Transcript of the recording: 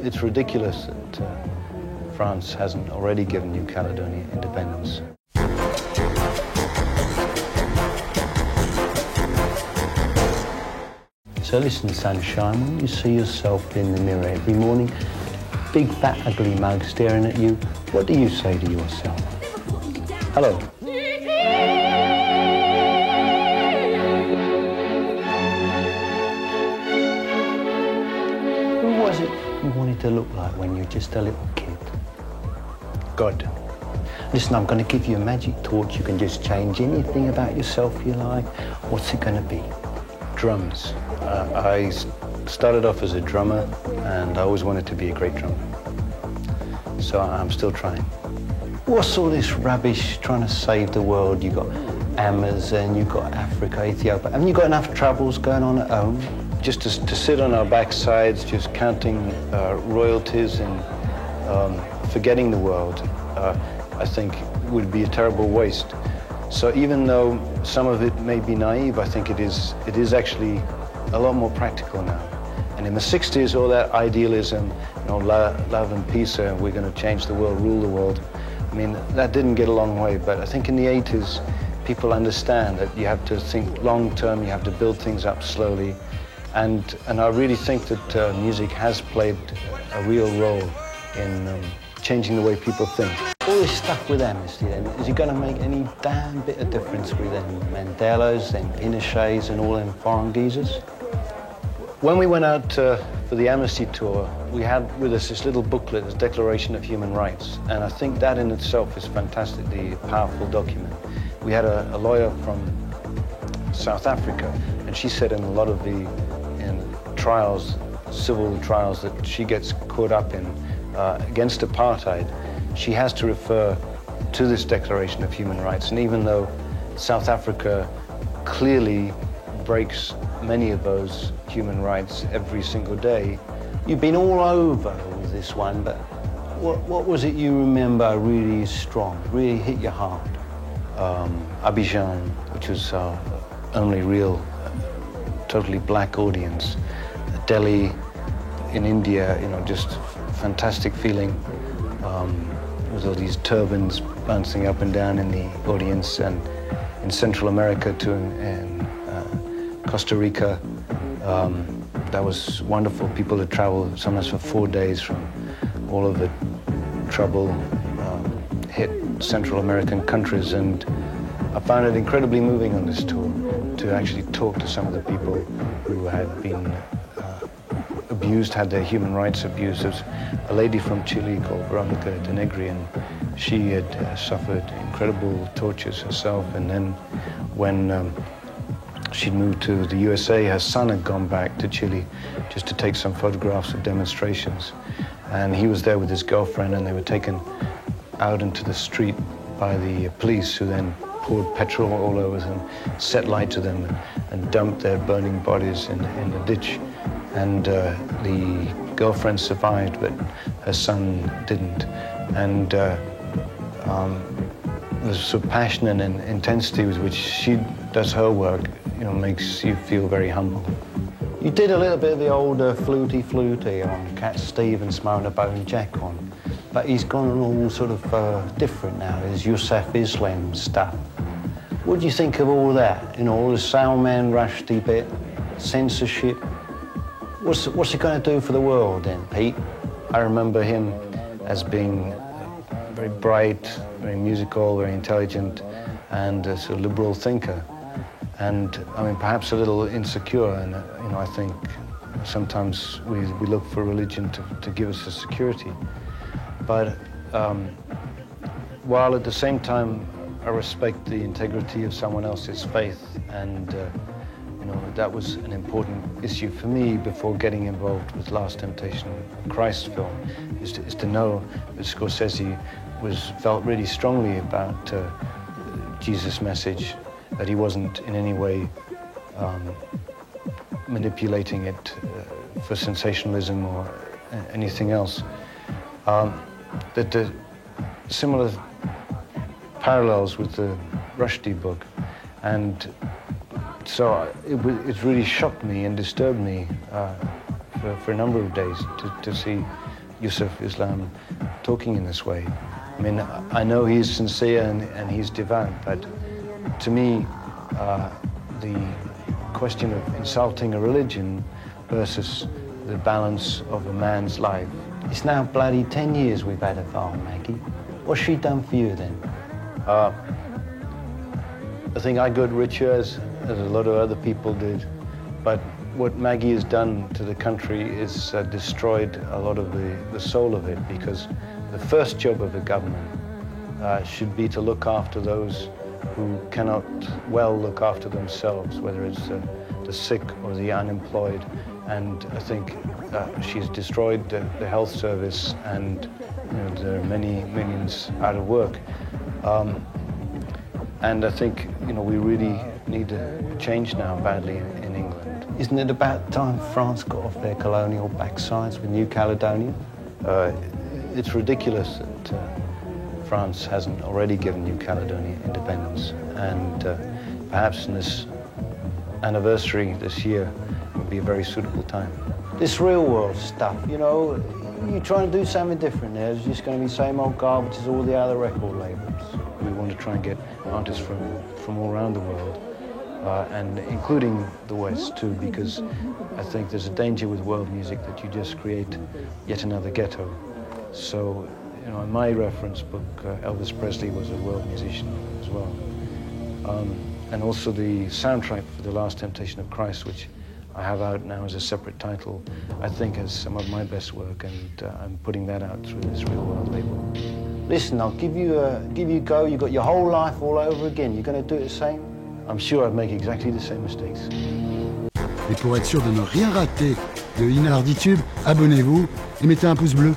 it's ridiculous that France hasn't already given New Caledonia independence. So listen, sunshine, when you see yourself in the mirror every morning, big fat ugly mug staring at you, what do you say to yourself? Hello. Who was it you wanted to look like when you were just a little kid? God. Listen, I'm going to give you a magic torch. You can just change anything about yourself you like. What's it going to be? Drums. I started off as a drummer, and I always wanted to be a great drummer. So I'm still trying. What's all this rubbish trying to save the world? You've got Amazon, you've got Africa, Ethiopia. Haven't you got enough troubles going on at home? Just to sit on our backsides, just counting royalties and forgetting the world, I think would be a terrible waste. So even though some of it may be naive, I think it is actually a lot more practical now. And in the 60s, all that idealism, love and peace, and we're going to change the world, rule the world. I mean, that didn't get a long way, but I think in the 80s, people understand that you have to think long term, you have to build things up slowly. And I really think that music has played a real role in changing the way people think. All this stuff with amnesty then, is it going to make any damn bit of difference with them Mandelas, them Pinochets and all them foreign geezers? When we went out for the amnesty tour, we had with us this little booklet, this Declaration of Human Rights, and I think that in itself is fantastically powerful document. We had a lawyer from South Africa, and she said in a lot of the trials, civil trials that she gets caught up in against apartheid, she has to refer to this Declaration of Human Rights. And even though South Africa clearly breaks many of those human rights every single day, you've been all over with this one, but what was it you remember really strong, really hit your heart? Abidjan, which was our only real, totally black audience. Delhi in India, just fantastic feeling. With all these turbans bouncing up and down in the audience, and in Central America too, in Costa Rica. That was wonderful. People had traveled sometimes for 4 days from all of the trouble-hit Central American countries, and I found it incredibly moving on this tour to actually talk to some of the people who had been abused, had their human rights abused. There's a lady from Chile called Veronica Denegri, and she had suffered incredible tortures herself, and then when she'd moved to the USA, her son had gone back to Chile just to take some photographs of demonstrations, and he was there with his girlfriend, and they were taken out into the street by the police, who then poured petrol all over them, set light to them, and dumped their burning bodies in the ditch. And the girlfriend survived, but her son didn't. And the sort of passion and intensity with which she does her work, makes you feel very humble. You did a little bit of the old fluty on Cat Stevens, Smoking a Bone Jack on, but he's gone all sort of different now. There's Yusuf Islam stuff. What do you think of all that? All the Salman Rushdie bit, censorship. What's it going to do for the world then, Pete? I remember him as being very bright, very musical, very intelligent, and a sort of liberal thinker. And I mean, perhaps a little insecure. And I think sometimes we look for religion to give us a security. But while at the same time I respect the integrity of someone else's faith, and that was an important issue for me before getting involved with Last Temptation of Christ film, is to know that Scorsese felt really strongly about Jesus' message, that he wasn't in any way manipulating it for sensationalism or anything else. That the similar parallels with the Rushdie book, and so it really shocked me and disturbed me for a number of days to see Yusuf Islam talking in this way. I mean, I know he's sincere and he's devout, but to me, the question of insulting a religion versus the balance of a man's life. It's now bloody 10 years we've had a file, Maggie. What's she done for you then? I think I got richer as a lot of other people did, but what Maggie has done to the country is destroyed a lot of the soul of it, because the first job of the government should be to look after those who cannot well look after themselves, whether it's the sick or the unemployed. And I think she's destroyed the health service, and there are many millions out of work. And I think we really need a change now badly in England. Isn't it about time France got off their colonial backsides with New Caledonia? It's ridiculous that France hasn't already given New Caledonia independence, and perhaps in this anniversary this year would be a very suitable time. This real world stuff, you're trying to do something different there. It's just going to be same old garbage as all the other record labels. We want to try and get artists from all around the world, and including the West too, because I think there's a danger with world music that you just create yet another ghetto. So, in my reference book, Elvis Presley was a world musician as well. And also the soundtrack for The Last Temptation of Christ, which I have out now as a separate title, I think is some of my best work, and I'm putting that out through this Real World label. Listen, I'll give you a go. You've got your whole life all over again. You're going to do it the same? I'm sure I'd make exactly the same mistakes. Et pour être sûr de ne rien rater de Arditube, abonnez-vous et mettez un pouce bleu.